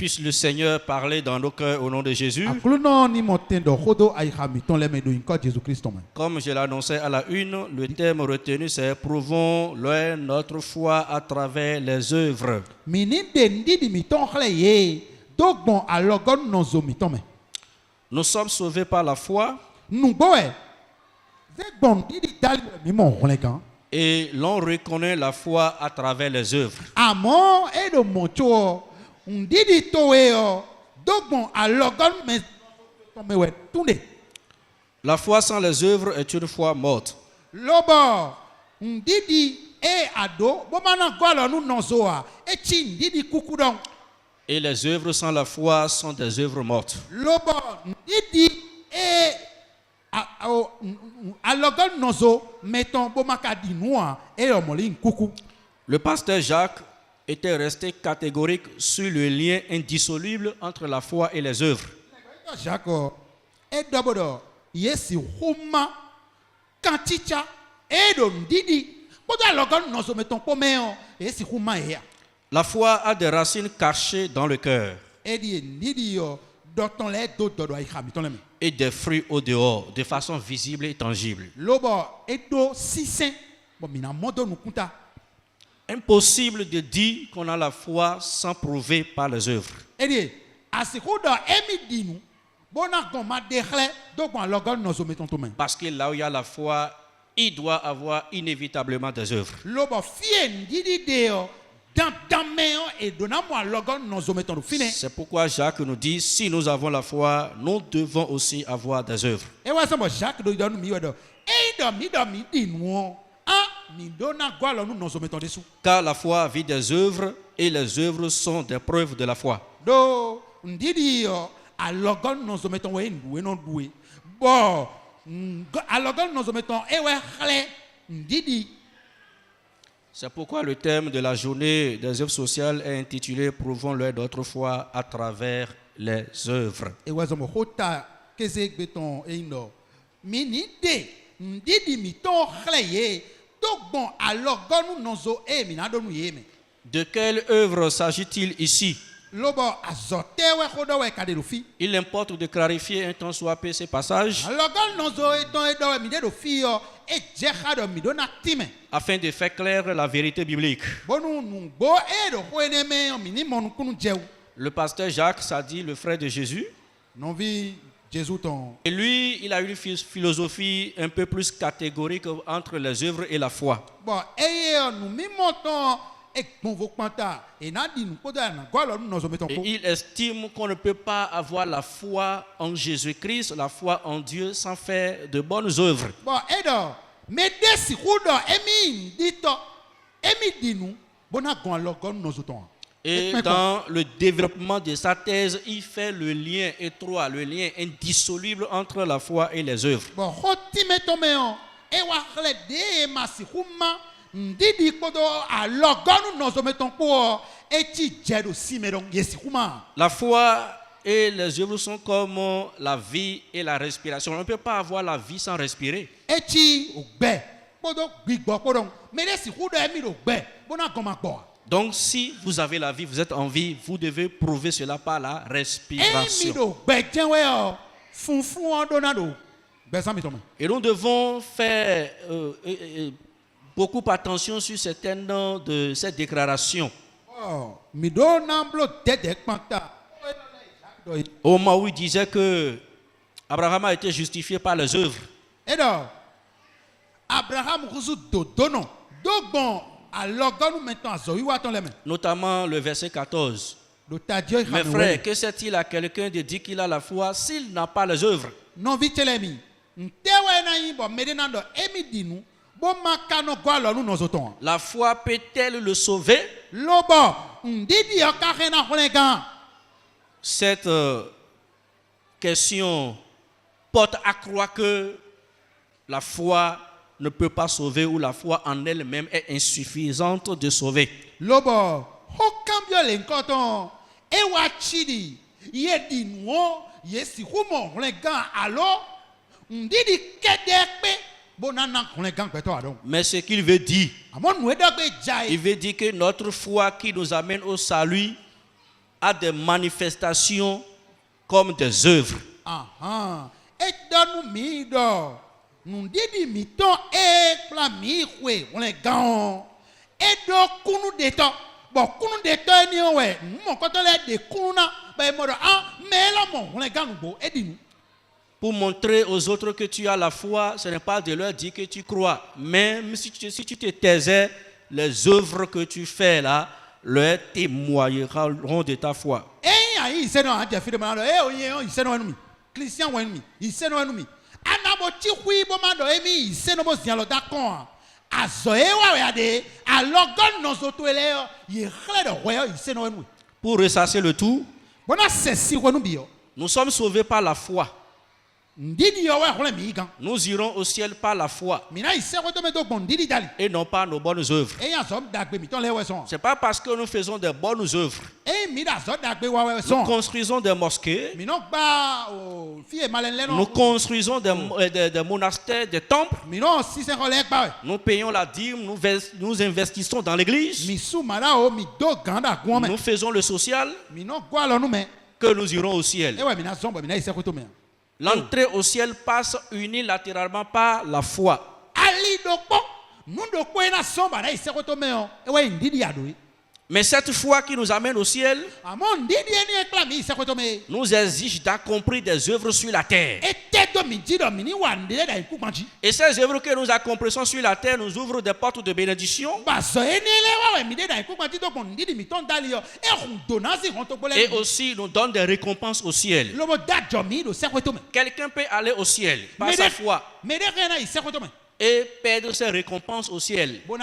Puisse le Seigneur parler dans nos cœurs au nom de Jésus. Comme je l'annonçais à la une, le thème retenu c'est prouvons notre foi à travers les œuvres. Nous sommes sauvés par la foi. Et l'on reconnaît la foi à travers les œuvres. La foi sans les œuvres est une foi morte. Et les œuvres sans la foi sont des œuvres mortes. Le pasteur Jacques était resté catégorique sur le lien indissoluble entre la foi et les œuvres. La foi a des racines cachées dans le cœur et des fruits au dehors, de façon visible et tangible. Impossible de dire qu'on a la foi sans prouver par les œuvres. Parce que là où il y a la foi, il doit avoir inévitablement des œuvres. C'est pourquoi Jacques nous dit, si nous avons la foi, nous devons aussi avoir des œuvres. Car la foi vit des œuvres et les œuvres sont des preuves de la foi. C'est pourquoi le thème de la journée des œuvres sociales est intitulé « Prouvons-leur notre foi à travers les œuvres ». De quelle œuvre s'agit-il ici? Il importe de clarifier un temps soit peu ces passages afin de faire claire la vérité biblique. Le pasteur Jacques, ça dit le frère de Jésus. Et lui, il a une philosophie un peu plus catégorique entre les œuvres et la foi. Et il estime qu'on ne peut pas avoir la foi en Jésus-Christ, la foi en Dieu, sans faire de bonnes œuvres. Et dans le développement de sa thèse, il fait le lien étroit, le lien indissoluble entre la foi et les œuvres. La foi et les œuvres sont comme la vie et la respiration. On ne peut pas avoir la vie sans respirer. Donc si vous avez la vie, vous êtes en vie, vous devez prouver cela par la respiration. Et nous devons faire beaucoup attention sur certaines de ces déclarations. Au moment où il disait que Abraham a été justifié par les œuvres. Notamment le verset 14. Mes frères, que sert-il à quelqu'un de dire qu'il a la foi s'il n'a pas les œuvres? La foi peut-elle le sauver? Cette question porte à croire que la foi ne peut pas sauver ou la foi en elle-même est insuffisante de sauver. Mais ce qu'il veut dire, il veut dire que notre foi qui nous amène au salut a des manifestations comme des œuvres. Et donne mi do. Nous dit mi ton et la mi kwe on les gants. Et do kunu de to. Bon kunu de to ni ouais. Mon quand on les de kuna ben mo mais là mon on les gants nous et dit nous. Pour montrer aux autres que tu as la foi, ce n'est pas de leur dire que tu crois. Même si tu te taisais, les œuvres que tu fais là, leur témoigneront de ta foi. Il sait non, il sait non, Christian il sait non, anabo ti hui bomando emi il sait non bo sian lo d'accord. Azoe wa regarder, alors gon non soto ele, il clé de royal, il sait non. Pour ressasser le tout, bona ceci ko nous bio. Nous sommes sauvés par la foi. Nous irons au ciel par la foi et non par nos bonnes œuvres. Ce n'est pas parce que nous faisons des bonnes œuvres. Nous construisons des mosquées, nous construisons des monastères, des temples, nous payons la dîme, nous investissons dans l'église, nous faisons le social, que nous irons au ciel. L'entrée au ciel passe unilatéralement par la foi. Mais cette foi qui nous amène au ciel nous exige d'accomplir des œuvres sur la terre. Et ces œuvres que nous accomplissons sur la terre nous ouvrent des portes de bénédiction. Et aussi nous donnent des récompenses au ciel. Quelqu'un peut aller au ciel par sa foi et perdre ses récompenses au ciel. Vous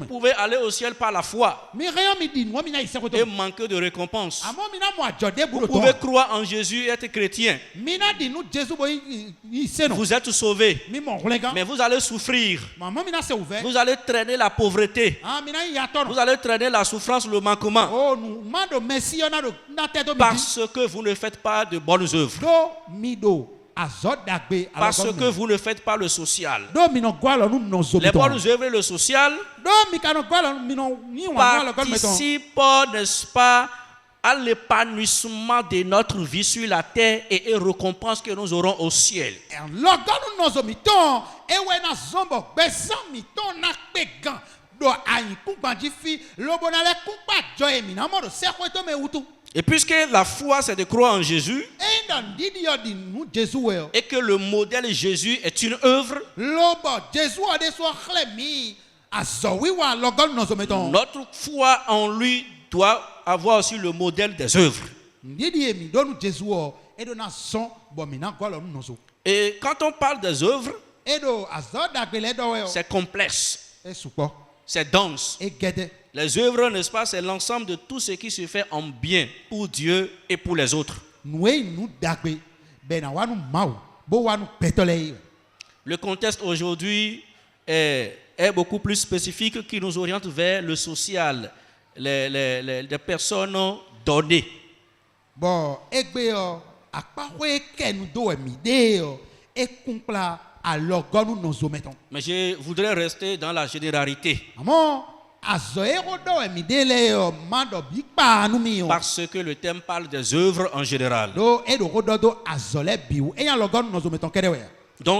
pouvez aller au ciel par la foi et manquer de récompenses. Vous pouvez croire en Jésus et être chrétien. Vous êtes sauvés, mais vous allez souffrir. Vous allez traîner la pauvreté. Vous allez traîner la souffrance, le manquement. Parce que vous ne faites pas de bonnes œuvres. Parce que vous ne faites pas le social. Les bonnes œuvres et le social participent, n'est-ce pas, à l'épanouissement de notre vie sur la terre et aux récompenses que nous aurons au ciel. Et puisque la foi c'est de croire en Jésus et que le modèle Jésus est une œuvre, notre foi en lui doit avoir aussi le modèle des œuvres. Et quand on parle des œuvres, c'est complexe, c'est dense. Les œuvres, n'est-ce pas, c'est l'ensemble de tout ce qui se fait en bien pour Dieu et pour les autres. Le contexte aujourd'hui est beaucoup plus spécifique, qui nous oriente vers le social, les personnes données. Mais je voudrais rester dans la généralité. Parce que le thème parle des œuvres en général. Donc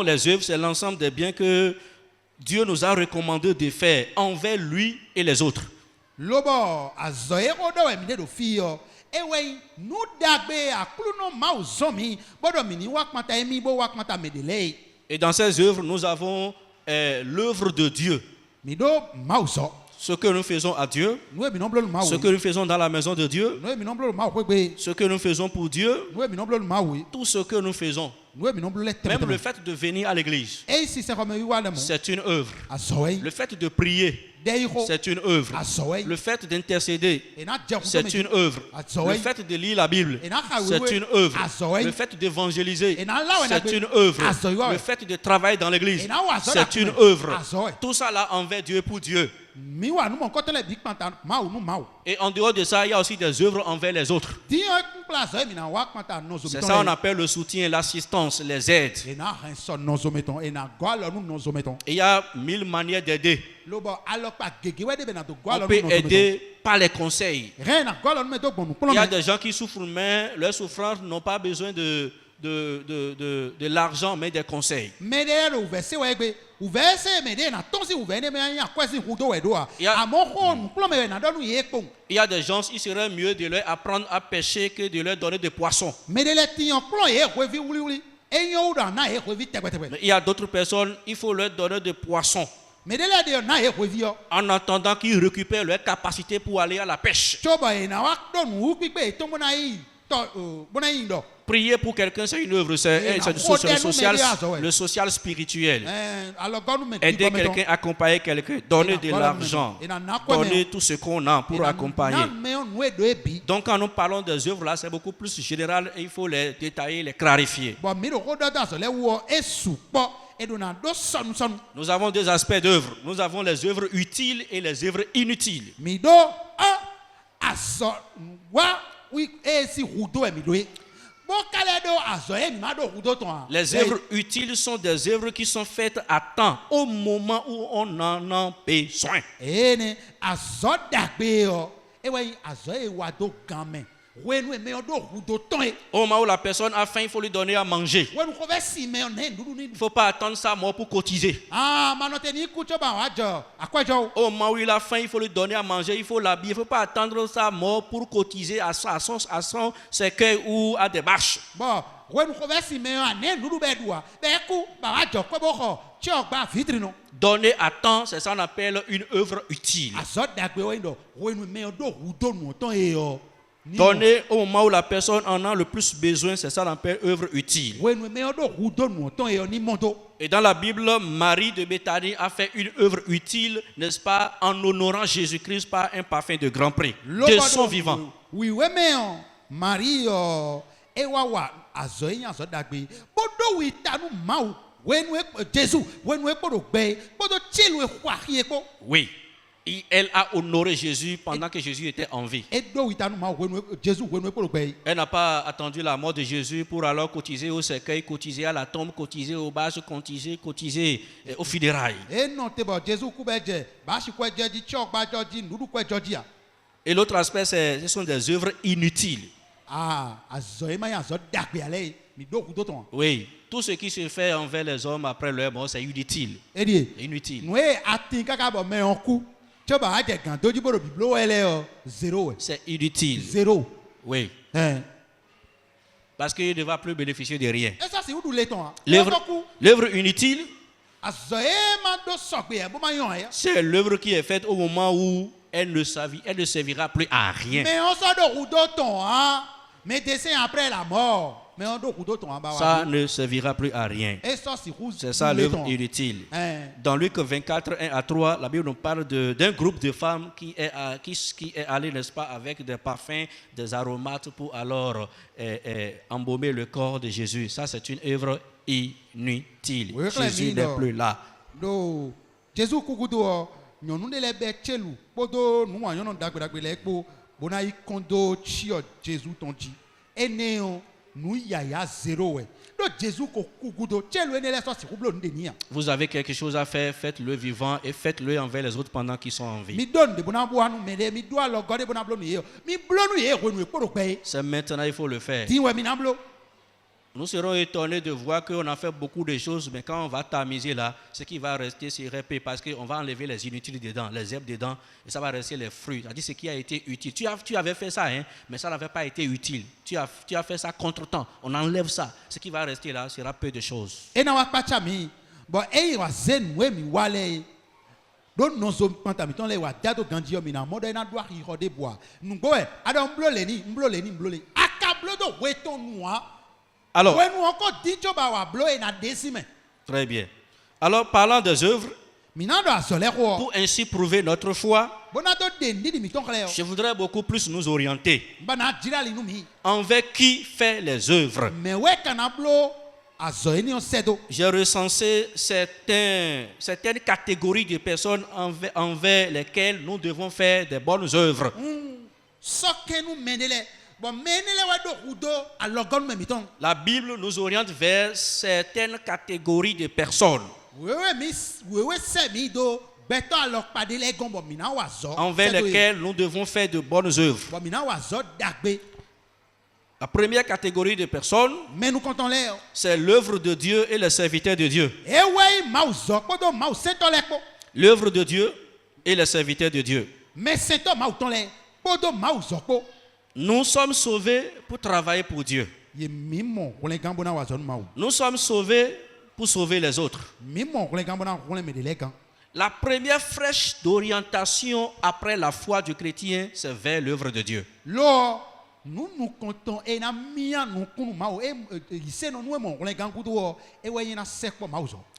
les œuvres, c'est l'ensemble des biens que Dieu nous a recommandé de faire envers lui et les autres. Et dans ces œuvres, nous avons l'œuvre de Dieu. Ce que nous faisons à Dieu, ce que nous faisons dans la maison de Dieu, ce que nous faisons pour Dieu, tout ce que nous faisons, même le fait de venir à l'église, c'est une œuvre. Le fait de prier, c'est une œuvre. Le fait d'intercéder, c'est une œuvre. Le fait de lire la Bible, c'est une œuvre. Le fait d'évangéliser, c'est une œuvre. Le fait de travailler dans l'église, c'est une œuvre. Tout ça là envers Dieu et pour Dieu. Et en dehors de ça, il y a aussi des œuvres envers les autres. C'est ça qu'on appelle le soutien, l'assistance, les aides. Et il y a 1000 manières d'aider. On peut aider pas les conseils. Il y a des gens qui souffrent, mais leurs souffrances n'ont pas besoin de l'argent, mais des conseils. Il y a des gens, il serait mieux de leur apprendre à pêcher que de leur donner des poissons. Mais il y a d'autres personnes, il faut leur donner des poissons en attendant qu'ils récupèrent leur capacité pour aller à la pêche. Prier pour quelqu'un, c'est une œuvre, c'est le social spirituel. Aider quelqu'un, accompagner quelqu'un, donner de l'argent, donner tout ce qu'on a pour accompagner. Donc quand nous parlons des œuvres là, c'est beaucoup plus général et il faut les détailler, les clarifier. Nous avons deux aspects d'œuvres. Nous avons les œuvres utiles et les œuvres inutiles. Les œuvres utiles sont des œuvres qui sont faites à temps, au moment où on en a besoin. Au moment où la personne a faim, il faut lui donner à manger. Il ne faut pas attendre sa mort pour cotiser. Au moment où il a faim, il faut lui donner à manger, il faut l'habiller. Il ne faut pas attendre sa mort pour cotiser à son cercueil ou à des bâches. Donner à temps, c'est ça qu'on appelle une œuvre utile. Donner au moment où la personne en a le plus besoin, c'est ça qu'on appelle œuvre utile. Et dans la Bible, Marie de Béthanie a fait une œuvre utile, n'est-ce pas, en honorant Jésus-Christ par un parfum de grand prix, de son vivant. Marie oui. Elle a honoré Jésus pendant que Jésus était en vie. Elle n'a pas attendu la mort de Jésus pour alors cotiser au cercueil, cotiser à la tombe, cotiser aux bâches, cotiser aux funérailles. Et l'autre aspect, ce sont des œuvres inutiles. Oui, tout ce qui se fait envers les hommes après leur mort, c'est inutile. Inutile. C'est inutile. Zéro. Oui. Parce qu'il ne va plus bénéficier de rien. L'œuvre inutile, c'est l'œuvre qui est faite au moment où elle ne servira plus à rien. Après la mort. Ça ne servira plus à rien. C'est ça l'œuvre inutile. Dans Luc 24, 1 à 3, la Bible nous parle d'un groupe de femmes qui est allé, n'est-ce pas, avec des parfums, des aromates pour alors embaumer le corps de Jésus. Ça, c'est une œuvre inutile. Jésus n'est plus là. Vous avez quelque chose à faire, faites-le vivant et faites-le envers les autres pendant qu'ils sont en vie. C'est maintenant il faut le faire. Nous serons étonnés de voir qu'on a fait beaucoup de choses, mais quand on va tamiser là, ce qui va rester, c'est répété parce qu'on va enlever les inutiles dedans, les herbes dedans, et ça va rester les fruits. C'est-à-dire ce qui a été utile. Tu avais fait ça, hein, mais ça n'avait pas été utile. Tu as fait ça contre-temps. On enlève ça. Ce qui va rester là sera peu de choses. Alors, très bien. Alors, parlant des œuvres, pour ainsi prouver notre foi, je voudrais beaucoup plus nous orienter envers qui fait les œuvres. J'ai recensé certaines catégories de personnes envers lesquelles nous devons faire des bonnes œuvres. La Bible nous oriente vers certaines catégories de personnes. envers lesquels nous devons faire de bonnes œuvres. La première catégorie de personnes, c'est l'œuvre de Dieu et les serviteurs de Dieu. L'œuvre de Dieu et les serviteurs de Dieu. Nous sommes sauvés pour travailler pour Dieu. Nous sommes sauvés pour sauver les autres. La première flèche d'orientation après la foi du chrétien, c'est vers l'œuvre de Dieu.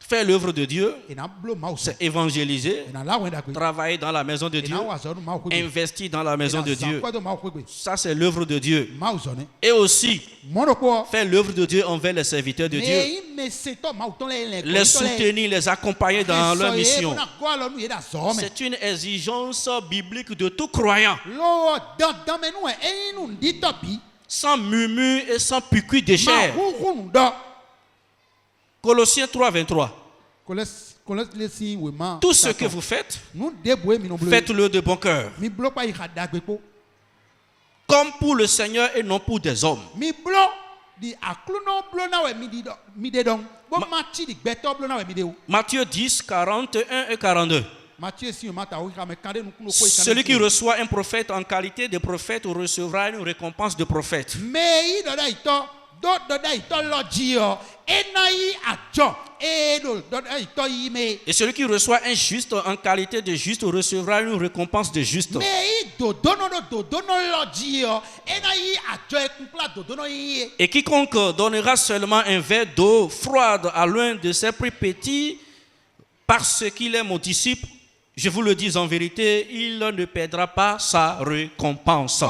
Faire l'œuvre de Dieu, c'est évangéliser, travailler dans la maison de Dieu, investir dans la maison de Dieu. Ça, c'est l'œuvre de Dieu. Et aussi, faire l'œuvre de Dieu envers les serviteurs de Dieu. Les soutenir, les accompagner dans leur mission. C'est une exigence biblique de tout croyant. Sans murmure et sans piqûre de chair. Colossiens 3, 23. Tout ce que vous faites, faites-le de bon cœur. Comme pour le Seigneur et non pour des hommes. Matthieu 10, 41 et 42. Celui qui reçoit un prophète en qualité de prophète recevra une récompense de prophète. Et celui qui reçoit un juste en qualité de juste recevra une récompense de juste. Et quiconque donnera seulement un verre d'eau froide à l'un de ses plus petits, parce qu'il est mon disciple, je vous le dis en vérité, il ne perdra pas sa récompense.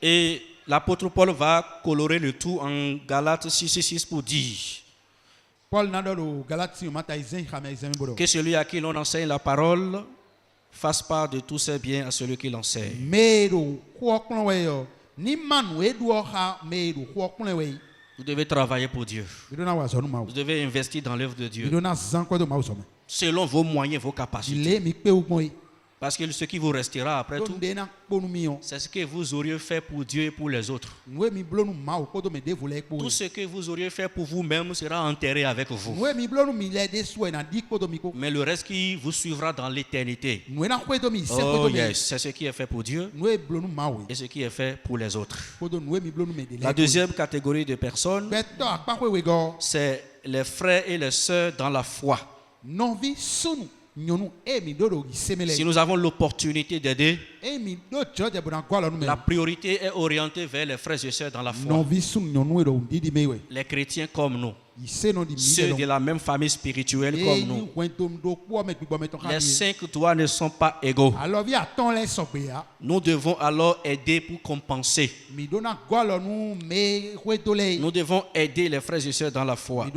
Et l'apôtre Paul va colorer le tout en Galates 6 pour dire que celui à qui l'on enseigne la parole fasse part de tous ses biens à celui qui l'enseigne. Vous devez travailler pour Dieu. Vous devez investir dans l'œuvre de Dieu. Selon vos moyens, vos capacités. Parce que ce qui vous restera après tout, c'est ce que vous auriez fait pour Dieu et pour les autres. Tout ce que vous auriez fait pour vous-même sera enterré avec vous. Mais le reste qui vous suivra dans l'éternité, oh yes, c'est ce qui est fait pour Dieu et ce qui est fait pour les autres. La deuxième catégorie de personnes, c'est les frères et les sœurs dans la foi. Si nous avons l'opportunité d'aider, la priorité est orientée vers les frères et sœurs dans la foi. Les chrétiens comme nous, ceux de la même famille spirituelle comme nous. Les 5 doigts ne sont pas égaux. Nous devons alors aider pour compenser. Nous devons aider les frères et sœurs dans la foi.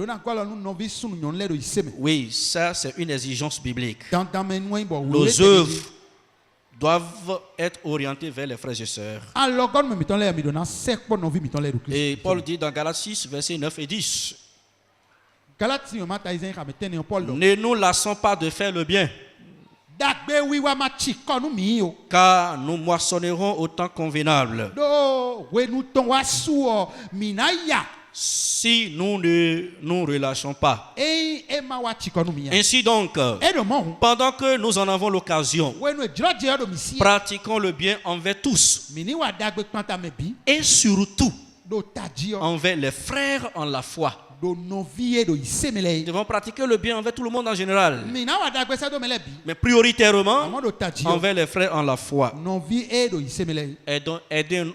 Oui, ça c'est une exigence biblique. Nos œuvres doivent être orientées vers les frères et sœurs. Et Paul dit dans Galates 6, versets 9 et 10. Ne nous lassons pas de faire le bien, car nous moissonnerons au temps convenable. Si nous ne nous relâchons pas. Ainsi donc, pendant que nous en avons l'occasion, pratiquons le bien envers tous et surtout envers les frères en la foi. Nous devons pratiquer le bien envers tout le monde en général, mais prioritairement envers les frères en la foi.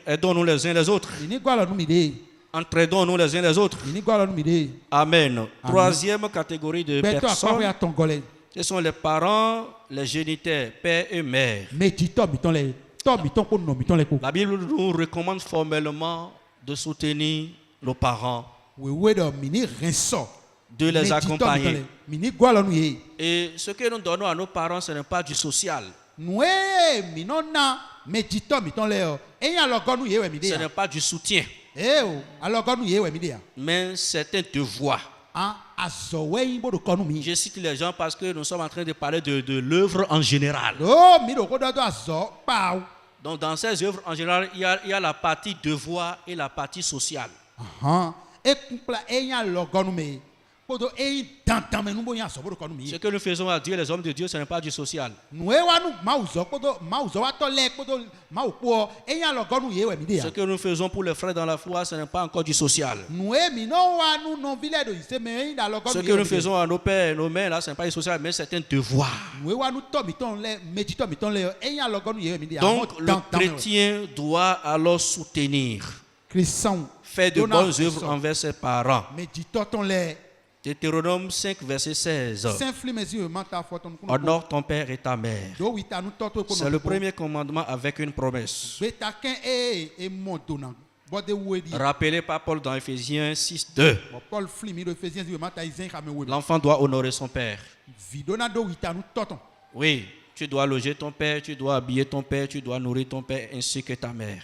Aidons-nous les uns les autres. Entraidons-nous les uns les autres. Amen. Troisième catégorie de personnes, ce sont les parents, les géniteurs, père et mère. La Bible nous recommande formellement de soutenir nos parents, de les accompagner. Et ce que nous donnons à nos parents, ce n'est pas du social. Ce n'est pas du soutien. mais certains devoirs. Je cite les gens parce que nous sommes en train de parler de l'œuvre en général. Donc dans ces œuvres en général, il y a la partie devoir et la partie sociale. Ce que nous faisons à Dieu, les hommes de Dieu, ce n'est pas du social. Ce que nous faisons pour les frères dans la foi, ce n'est pas encore du social. Ce que nous faisons à nos pères et nos mères, là, ce n'est pas du social, mais c'est un devoir. Donc le chrétien doit alors soutenir, faire de bonnes œuvres envers ses parents. Deutéronome 5, verset 16. Honore ton père et ta mère. C'est le premier commandement avec une promesse. Rappelé par Paul dans Ephésiens 6, 2. L'enfant doit honorer son père. Oui, tu dois loger ton père, tu dois habiller ton père, tu dois nourrir ton père ainsi que ta mère.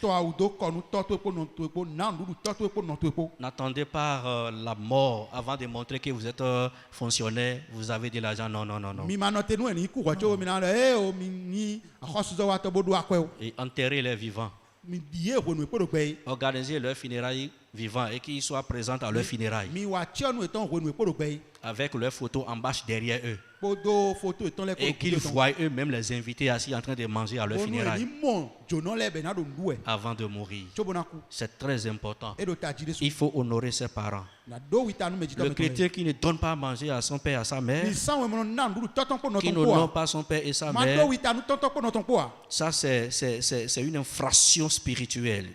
N'attendez pas la mort avant de montrer que vous êtes fonctionnaire, vous avez de l'argent. Non, non, non, non. Et enterrer les vivants. Organiser leurs funérailles vivants et qu'ils soient présents à leurs funérailles. Avec leurs photos en bas derrière eux. Et qu'ils voient eux-mêmes les invités assis en train de manger à leur funérailles avant de mourir. C'est très important. Il faut honorer ses parents. Le chrétien qui ne donne pas à manger à son père et à sa mère, qui n'honore pas son père et sa mère, ça c'est une infraction spirituelle.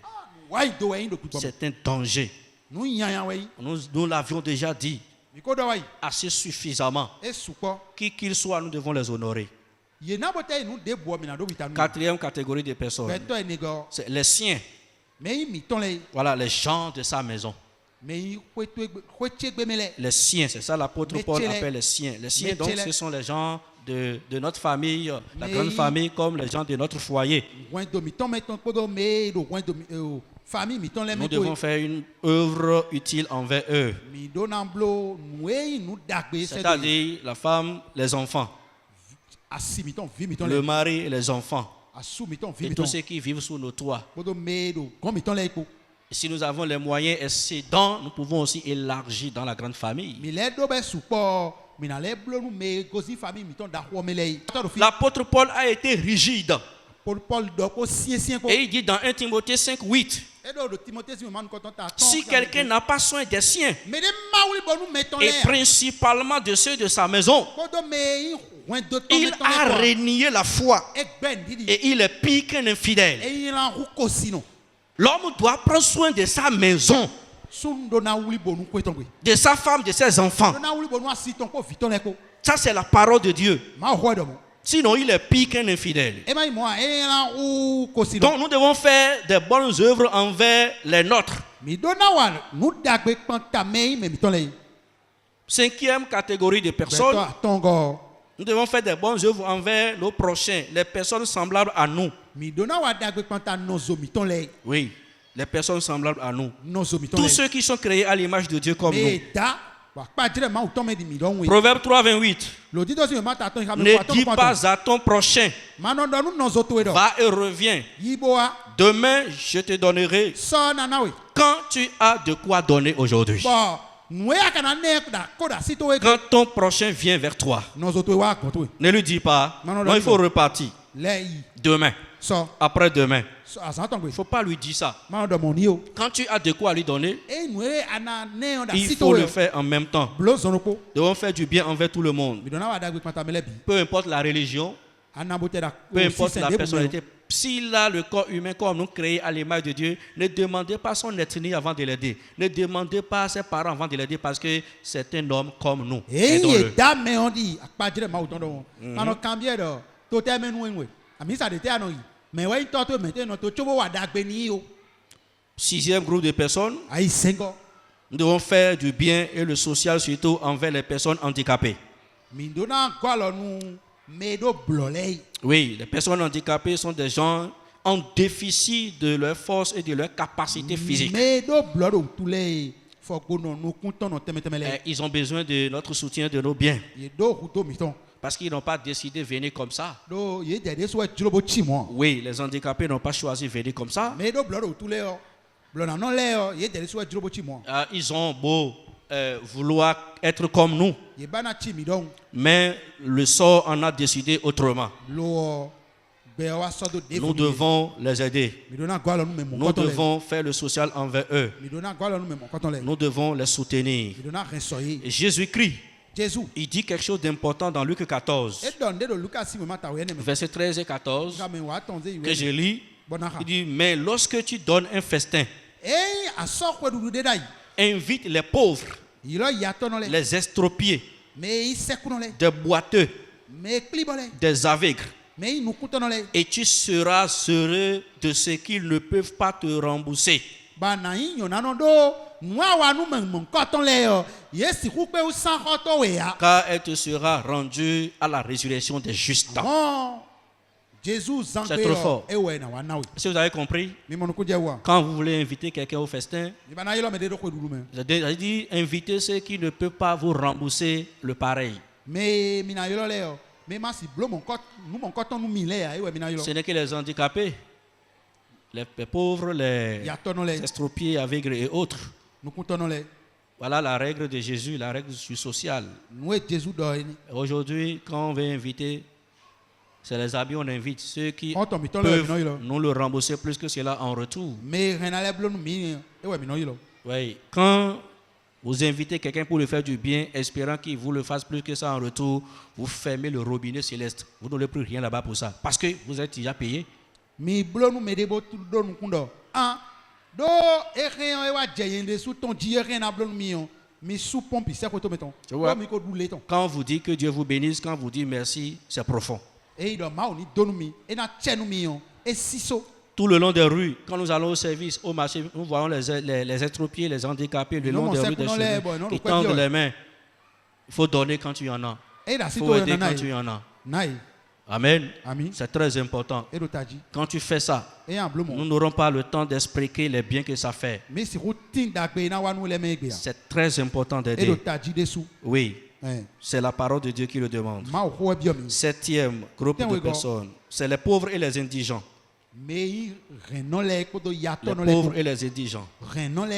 C'est un danger. Nous l'avions déjà dit assez suffisamment. Qui qu'ils soient, nous devons les honorer. Quatrième catégorie de personnes, c'est les siens. Voilà, les gens de sa maison. Les siens, c'est ça l'apôtre Paul appelle les siens. Les siens, donc, ce sont les gens de notre famille, la grande famille, comme les gens de notre foyer. Nous devons faire une œuvre utile envers eux. C'est-à-dire la femme, les enfants, le mari et les enfants, et tous ceux qui vivent sous nos toits. Si nous avons les moyens excédents, nous pouvons aussi élargir dans la grande famille. L'apôtre Paul a été rigide. Et il dit dans 1 Timothée 5, 8. Si quelqu'un n'a pas soin des siens, et principalement de ceux de sa maison, il a renié la foi et il est pire qu'un infidèle. L'homme doit prendre soin de sa maison, de sa femme, de ses enfants. Ça, c'est la parole de Dieu. Sinon, il est pire qu'un infidèle. Donc, nous devons faire des bonnes œuvres envers les nôtres. Cinquième catégorie de personnes, nous devons faire des bonnes œuvres envers nos prochains, les personnes semblables à nous. Oui, les personnes semblables à nous. Tous ceux qui sont créés à l'image de Dieu comme nous. Proverbe 3, 28. Ne dis pas à ton prochain, va et reviens. Demain, je te donnerai quand tu as de quoi donner aujourd'hui. Quand ton prochain vient vers toi, ne lui dis pas, non, il faut repartir. Demain, après-demain. Il ne faut pas lui dire ça. Quand tu as de quoi lui donner, il faut le faire en même temps. Nous devons faire du bien envers tout le monde. Peu importe la religion, peu importe la personnalité. S'il a le corps humain comme nous créés à l'image de Dieu, ne demandez pas son ethnie avant de l'aider. Ne demandez pas ses parents avant de l'aider parce que c'est un homme comme nous. Sixième groupe de personnes, nous devons faire du bien et le social surtout envers les personnes handicapées. Oui, les personnes handicapées sont des gens en déficit de leur force et de leur capacité physique. Ils ont besoin de notre soutien, de nos biens. Parce qu'ils n'ont pas décidé de venir comme ça. Oui, les handicapés n'ont pas choisi de venir comme ça. Ils ont beau vouloir être comme nous. Mais le sort en a décidé autrement. Nous devons les aider. Nous devons faire le social envers eux. Nous devons les soutenir. Et Jésus-Christ, il dit quelque chose d'important dans Luc 14, versets 13 et 14, que je lis. Il dit, mais lorsque tu donnes un festin, invite les pauvres, les estropiés, des boiteux, des aveugles, et tu seras heureux de ce qu'ils ne peuvent pas te rembourser. Car elle te sera rendue à la résurrection des justes. C'est trop fort. Si vous avez compris, quand vous voulez inviter quelqu'un au festin, j'ai dit inviter ceux qui ne peuvent pas vous rembourser le pareil. Ce n'est que les handicapés, les pauvres, les estropiés, aveugles et autres. Voilà la règle de Jésus, la règle du social. Aujourd'hui, quand on veut inviter, c'est les habits on invite. Ceux qui peuvent nous le rembourser plus que cela en retour. Oui. Quand vous invitez quelqu'un pour lui faire du bien, espérant qu'il vous le fasse plus que ça en retour, vous fermez le robinet céleste. Vous n'aurez plus rien là-bas pour ça. Parce que vous êtes déjà payé. Quand on vous dit que Dieu vous bénisse, quand on vous dit merci, c'est profond. Tout le long des rues, quand nous allons au service, au marché, nous voyons les estropiés, les handicapés, le long des rues des chemins qui tendent les mains. Il faut donner quand tu en as. Il faut aider quand tu en as. Amen. C'est très important. Quand tu fais ça, nous n'aurons pas le temps d'expliquer les biens que ça fait. C'est très important d'aider. Oui. C'est la parole de Dieu qui le demande. Septième groupe de personnes, c'est les pauvres et les indigents. Les pauvres et les indigents. Les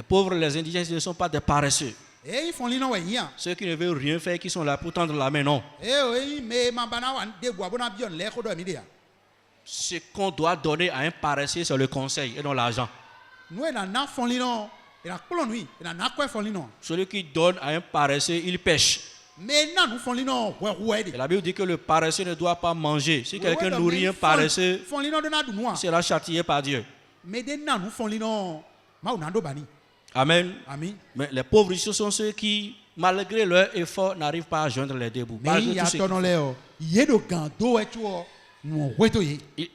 pauvres et les indigents, ce ne sont pas des paresseux. Ceux qui ne veulent rien faire, qui sont là pour tendre la main, non. Ce qu'on doit donner à un paresseux, c'est le conseil et non l'argent. Celui qui donne à un paresseux, il pêche. Et la Bible dit que le paresseux ne doit pas manger. Si quelqu'un nourrit un paresseux, il sera châtié par Dieu. Amen. Mais les pauvres ici sont ceux qui, malgré leur effort, n'arrivent pas à joindre les deux bouts.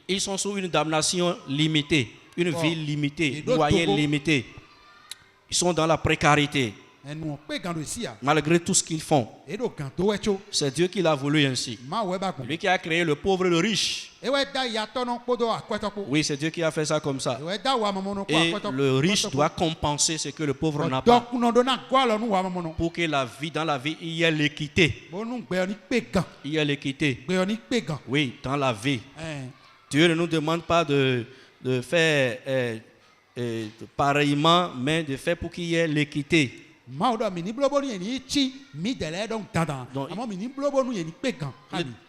Ils sont sous une damnation limitée, une vie limitée, moyens limités. Ils sont dans la précarité. Malgré tout ce qu'ils font, c'est Dieu qui l'a voulu ainsi. Lui qui a créé le pauvre et le riche. Oui, c'est Dieu qui a fait ça comme ça. Et le riche doit compenser ce que le pauvre n'a pas. Pour que dans la vie, il y ait l'équité. Il y ait l'équité. Oui, dans la vie. Dieu ne nous demande pas de faire pareillement, mais de faire pour qu'il y ait l'équité. Donc,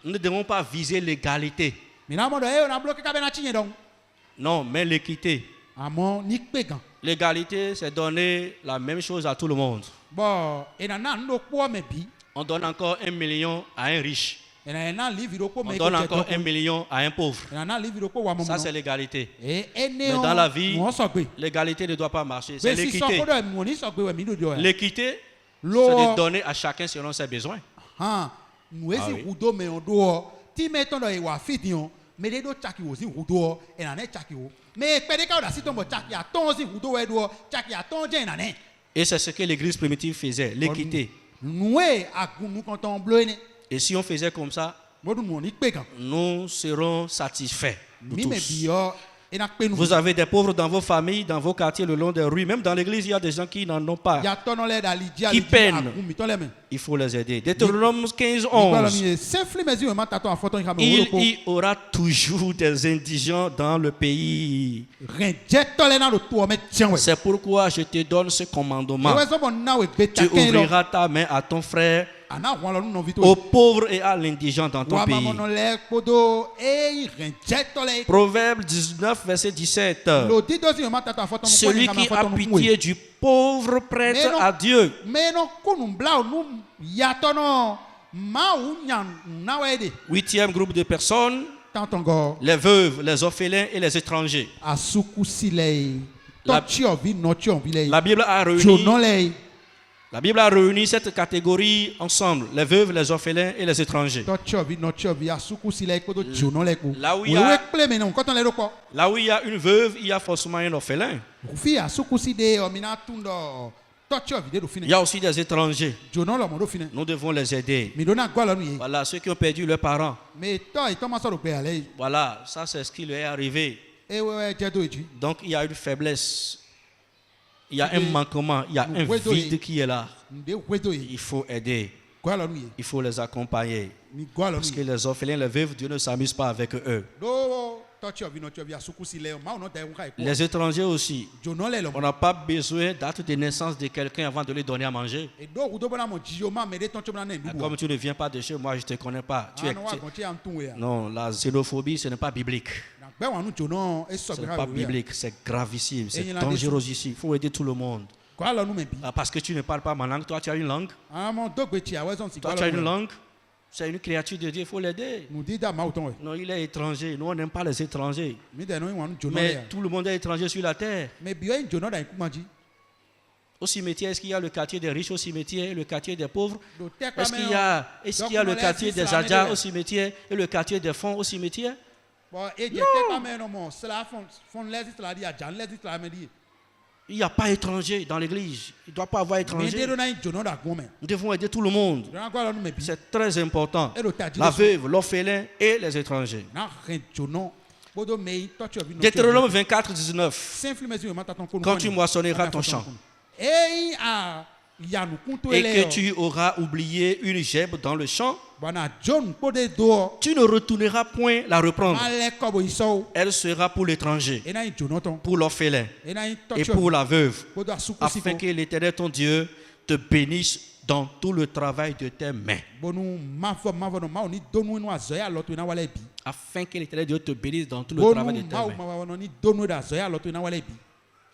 nous ne devons pas viser l'égalité. Non, mais l'équité. L'égalité, c'est donner la même chose à tout le monde. On donne encore 1 million à un riche. On donne encore 1 million à un pauvre. Ça, c'est l'égalité. Mais dans la vie, l'égalité ne doit pas marcher. C'est l'équité. L'équité, c'est de donner à chacun selon ses besoins. Oui. Et c'est ce que l'église primitive faisait, l'équité. Et si on faisait comme ça, nous serons satisfaits. Nous Mi me tous. bio ena kpenu. Vous avez des pauvres dans vos familles, dans vos quartiers, le long des rues. Même dans l'église, il y a des gens qui n'en ont pas. Ya tono le da lidia Qui lidia peine. agun mi ton le me. Il faut les aider. Deutéronome 15, Voilà 11. mi sefli mezi ma tato afoto ikame Il wolopo. y aura toujours des indigents dans le pays. Renje tole na do to me tienwe. C'est pourquoi je te donne ce commandement. Ewe so bon na we gbe Tu taken lo. ouvriras ta main à ton frère, Ana wan lo no vito. aux pauvres et à l'indigent dans ton Wa pays. mamono le kodo e renje tole. Proverbe 19, verset 17. Lo dido si ma tato afoto no Celui qui a pitié du pauvre prête Mais non. à Dieu. Me no kunu bla nu ya tono ma unyan na wede. 8e groupe de personnes, Tantongo les veuves, les orphelins et les étrangers. asuku silei. La- Tochio vi nochio vi lei. La Bible a Jono réuni, lei. la Bible a réuni cette catégorie ensemble, les veuves, les orphelins et les étrangers. Tochio vi nochio vi asuku silei kodo jono lei ko. Là où il y a- Wewe kple me no koton le roko. Là où il y a une veuve, il y a forcément un orphelin. Fi asuku si de o mina tundo. Tochio vi de do Il fine. y a aussi des étrangers. Jono lo mo do fine. Nous devons les aider. Mi dona gwa lo nu. Voilà, ceux qui ont perdu leurs parents. Me to ito ma so do pe ale. Voilà, ça c'est ce qui leur est arrivé. E wewe je do eji. Donc il y a une faiblesse. Il y a un manquement, il y a un vide qui est là. Nde wedo e. Il faut aider, Gwa lo nu. il faut les accompagner. Ni gwa lo Parce que nu. les orphelins, les veuves, Dieu ne s'amuse pas avec eux. Do tochio vi nochio vi asuku silei o ma no da un kai ko. Les étrangers aussi. Jono le lo. On n'a pas besoin date de naissance de quelqu'un avant de lui donner à manger. E do udo bona mo jio ma me de tochio na na ndu. Comme tu ne viens pas de chez moi, je ne te connais pas. Tu es, Ano wa gonchi am tun we ya. non, la xénophobie, ce n'est pas biblique. Na gbe wan nu jono e so Ce gbe n'est ha pas we ya. biblique, c'est gravissime, c'est Et il y en a dangereux ici. Il faut aider tout le monde. Gwa lo nu me bi. Ah, parce que tu ne parles pas ma langue, toi tu as une langue. Amo dogbe ti awe son si Toi gwa tu as lo une nu. langue. C'est une créature de Dieu, il faut l'aider. Nu di da ma uton we. Non, il est étranger. Nous, on n'aime pas les étrangers. Mi de no wan nu jono le ya. Mais tout le monde est étranger sur la terre. Me bi o jono da ku manji. Au cimetière, est-ce qu'il y a le quartier des riches au cimetière et le quartier des pauvres? Do te Est-ce qu'il y a le quartier des adjas au cimetière et le quartier des fonds au cimetière? Bon e je te pa me no mo sla fon les la di ajan les la me di. Il n'y a pas étranger dans l'église. Il ne doit pas avoir Mi de étranger. do na jono da gon me. Nous devons aider tout le monde. Do na gwa lo nu me bi. C'est très important. E do ta di. La veuve, l'orphelin et les étrangers. Na ren jono. Bodo me tochio vi no. Deutéronome 24, 19. Simple mesure ma taton ko. Quand tu moissonneras ton champ E a ya nu kunto et ele. que tu auras oublié une gemme dans le champ, Bana John pode do. tu ne retourneras point la reprendre. Ale kobo iso. Elle sera pour l'étranger, E na jonoton. pour l'orphelin E na et tochio. pour la veuve, Bodo asuku afin siko. que l'Éternel ton Dieu te bénisse dans tout le travail de tes mains. Bonu mafo no ma oni donu no azoya loto na wale bi. Afin que l'Éternel Dieu te bénisse dans tout le Bonu travail de tes ma mains. ma ni donu da azoya loto na wale bi.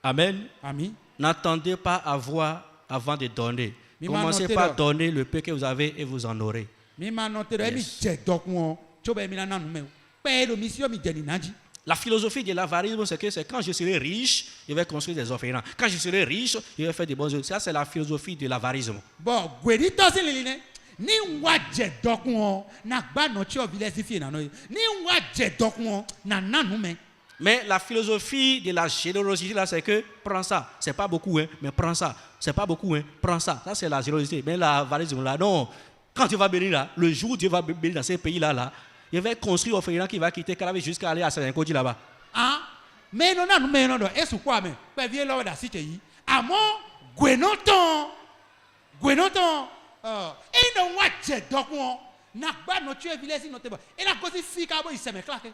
Amen. Ami. N'attendez pas à voir avant de donner. Mi Commencez manote par là. donner le peu que vous avez et vous en aurez. Mi ma no te do e mi Yes. je dokun o. Chobe mi na nanu me. Pe do mi si o mi je ni naji. La philosophie de l'avarisme, c'est que c'est quand je serai riche, je vais construire des orphelins. Quand je serai riche, je vais faire des bons œuvres. Ça, c'est la philosophie de l'avarisme. Bon, gwedi to si lili ne. Ni wa je dokun o na gba no chi o vile si fi na no. Ni wa je dokun o na nanu me. Mais la philosophie de la générosité, là, c'est que prends ça. C'est pas beaucoup, hein, mais prends ça. C'est pas beaucoup, hein, prends ça. Ça, c'est la générosité. Mais l'avarisme, là, non. Quand tu vas bénir là, le jour où Dieu va bénir dans ces pays-là, là, il va construire un orphelinat qui va quitter Calavi jusqu'à aller à Saint-Côte là-bas. Ah, mais non, non, mais non, non, est-ce quoi, mais, pas bien là, dans cité yi, à mon, gwenoton, et non, what, j'ai donc, n'a pas notre village, notre, et la cause, fille, il s'est mis claqué.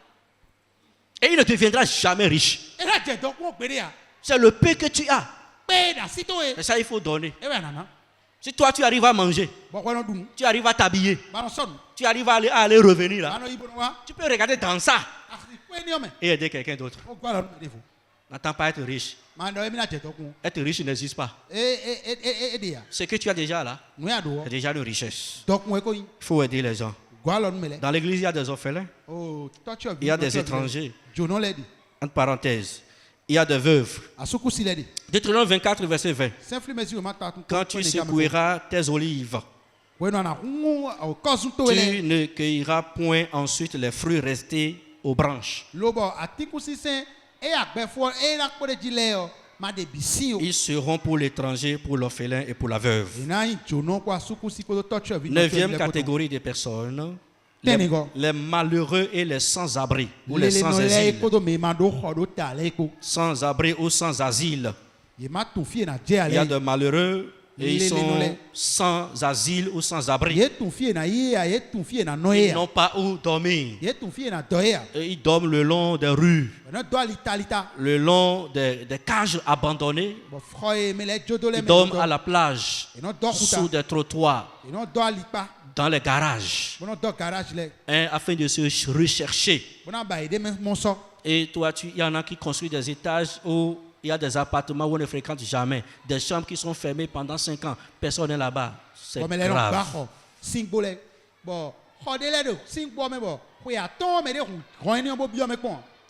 Et il ne deviendra jamais riche. Et là, j'ai donc, C'est le peu que tu as. dans cité, Et ça, il faut donner. et ben, non, Si toi, tu arrives à manger, bon, voilà, nous, tu arrives à t'habiller, baron son, tu arrives à aller revenir là, baron ibonoa, tu peux regarder dans ça ah, quoi, ni homme, et aider quelqu'un d'autre. oh, voilà, nous, N'attends pas être riche. mando, et mina, j'ai donc, Être riche n'existe pas. et dia, Ce que tu as déjà là, nous, à dos, c'est déjà une richesse. donc, moi, quoi, Il faut aider les gens. voilà, nous, mais, Dans l'église, il y a des orphelins, oh, touch il y a des étrangers. Jono lady, Entre parenthèses, il y a des veuves. asuku si lady. Deutéronome 24, verset 20. Quand tu secoueras tes olives, tu ne cueilleras point ensuite les fruits restés aux branches. Ils seront pour l'étranger, pour l'orphelin et pour la veuve. 9e catégorie de personnes, les malheureux et les sans-abri, ou les sans-asile. Sans-abri ou sans-asile. Il y a de malheureux et ils sont sans asile ou sans abri. Ils n'ont pas où dormir. Et ils dorment le long des rues, le long des cages abandonnées. Ils dorment à la plage, sous des trottoirs, dans les garages, afin de se rechercher. Et toi, il y en a qui construisent des étages où il y a des appartements où on ne fréquente jamais, des chambres qui sont fermées pendant 5 ans. Personne n'est là-bas. C'est grave.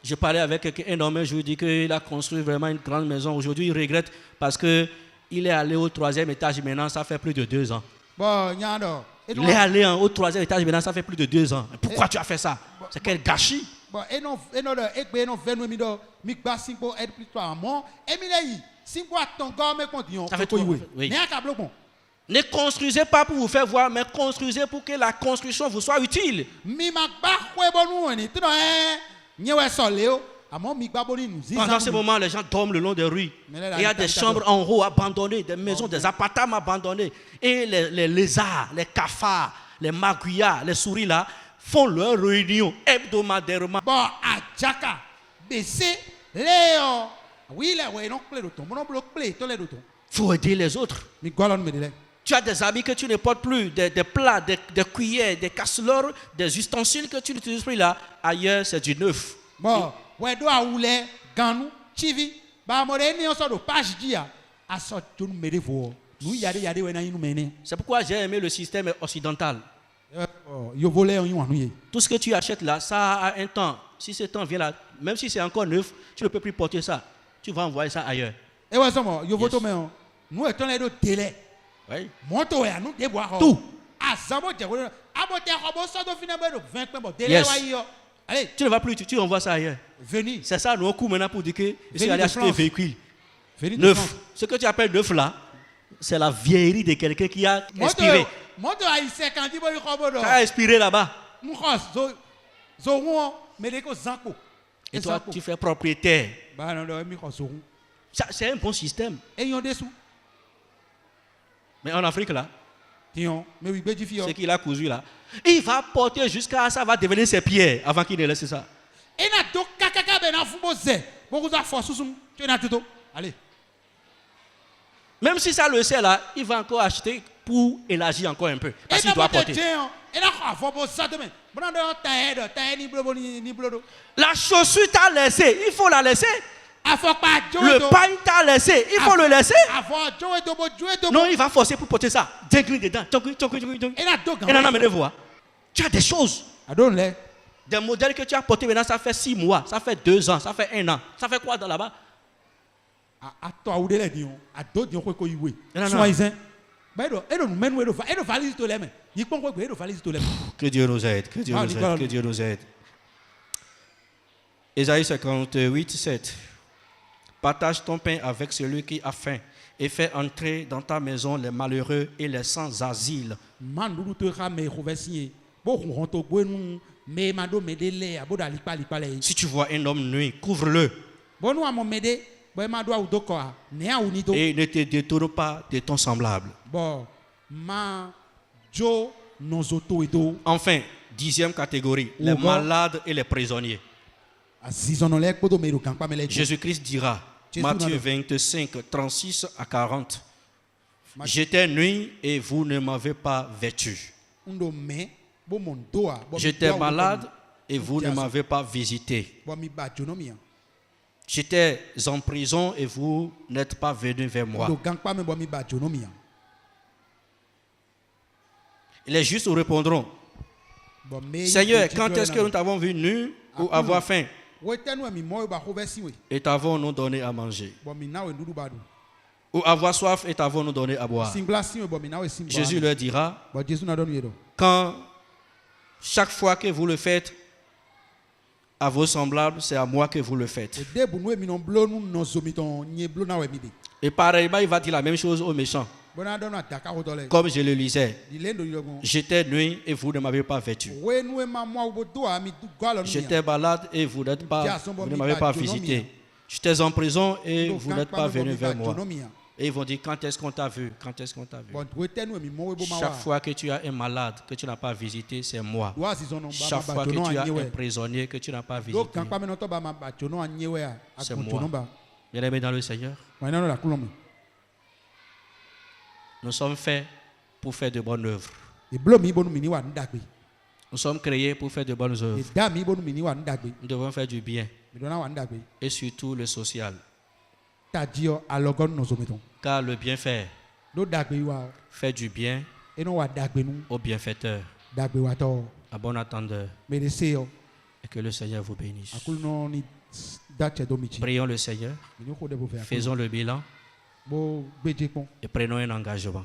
Je parlais avec un homme, je lui dis qu'il a construit vraiment une grande maison. Aujourd'hui, il regrette parce qu'il est allé au 3e étage maintenant, ça fait plus de 2 ans. Il est allé au 3e étage maintenant, ça fait plus de 2 ans. Pourquoi tu as fait ça? C'est quel gâchis! Oui. Ne construisez pas pour vous faire voir, mais construisez pour que la construction vous soit utile. Pendant ce moment, les gens dorment le long des rues. Il y a des chambres en haut abandonnées, des maisons, des appartements abandonnés. Et les lézards, les cafards, les magouillards, les souris là, font leur réunion hebdomadairement. Faut aider les autres. Tu as des habits que tu ne portes plus, des plats, des cuillères, des casseroles, des ustensiles que tu n'utilises plus là. Ailleurs, c'est du neuf. C'est pourquoi j'ai aimé le système occidental. Tout ce que tu achètes là, ça a un temps. Si ce temps vient là, même si c'est encore neuf, tu ne peux plus porter ça. Tu vas envoyer ça ailleurs. Yes. Oui. Tout. Yes. Allez. Tu ne vas plus, tu envoies ça ailleurs. C'est ça, nos coûts maintenant pour dire que je suis allé acheter un véhicule neuf. Ce que tu appelles neuf là, c'est la vieillerie de quelqu'un qui a expiré. Ça a expiré là-bas. Et toi, tu fais propriétaire. C'est un bon système. Mais en Afrique là, ce qu'il a cousu là, il va porter jusqu'à ça va devenir ses pierres avant qu'il ne laisse ça. Allez. Même si ça le sait là, il va encore acheter pour élargir encore un peu. Parce qu'il doit porter. La chaussure t'a laissé, il faut la laisser. Le pain t'a laissé, il faut le laisser. Non, il va forcer pour porter ça. Dedans. Et non, mais voir. Tu as des choses. Des modèles que tu as portés maintenant, ça fait 6 mois, ça fait 2 ans, ça fait 1 an. Ça fait quoi dans là-bas? Que Dieu nous aide, que Dieu nous aide, que Dieu nous aide. Ésaïe 58, 7. Partage ton pain avec celui qui a faim et fais entrer dans ta maison les malheureux et les sans-asile. Si tu vois un homme nu, couvre-le. Et ne te détourne pas de ton semblable. Enfin, 10e catégorie, les malades et les prisonniers. Jésus-Christ dira, Matthieu 25, 36 à 40, j'étais nu et vous ne m'avez pas vêtu. J'étais malade et vous ne m'avez pas visité. J'étais en prison et vous n'êtes pas venus vers moi. Les justes répondront, Seigneur, quand est-ce que nous t'avons vu nu ou avoir faim et t'avons-nous donné à manger? Ou avoir soif et t'avons-nous donné à boire? Jésus leur dira, quand chaque fois que vous le faites à vos semblables, c'est à moi que vous le faites. Et pareillement, il va dire la même chose aux méchants. Comme je le lisais, j'étais nu et vous ne m'avez pas vêtu. J'étais malade et vous ne m'avez pas visité. J'étais en prison et vous n'êtes pas venu vers moi. Et ils vont dire, quand est-ce qu'on t'a vu? Quand est-ce qu'on t'a vu? Chaque fois que tu as un malade que tu n'as pas visité, c'est moi. Chaque fois que tu as un prisonnier que tu n'as pas visité, c'est moi. Bien-aimés dans le Seigneur, nous sommes faits pour faire de bonnes œuvres. Nous sommes créés pour faire de bonnes œuvres. Nous devons faire du bien. Et surtout le social. Car le bien faire fait du bien au bienfaiteur, à bon attendeur. Et que le Seigneur vous bénisse. Prions le Seigneur, faisons le bilan et prenons un engagement.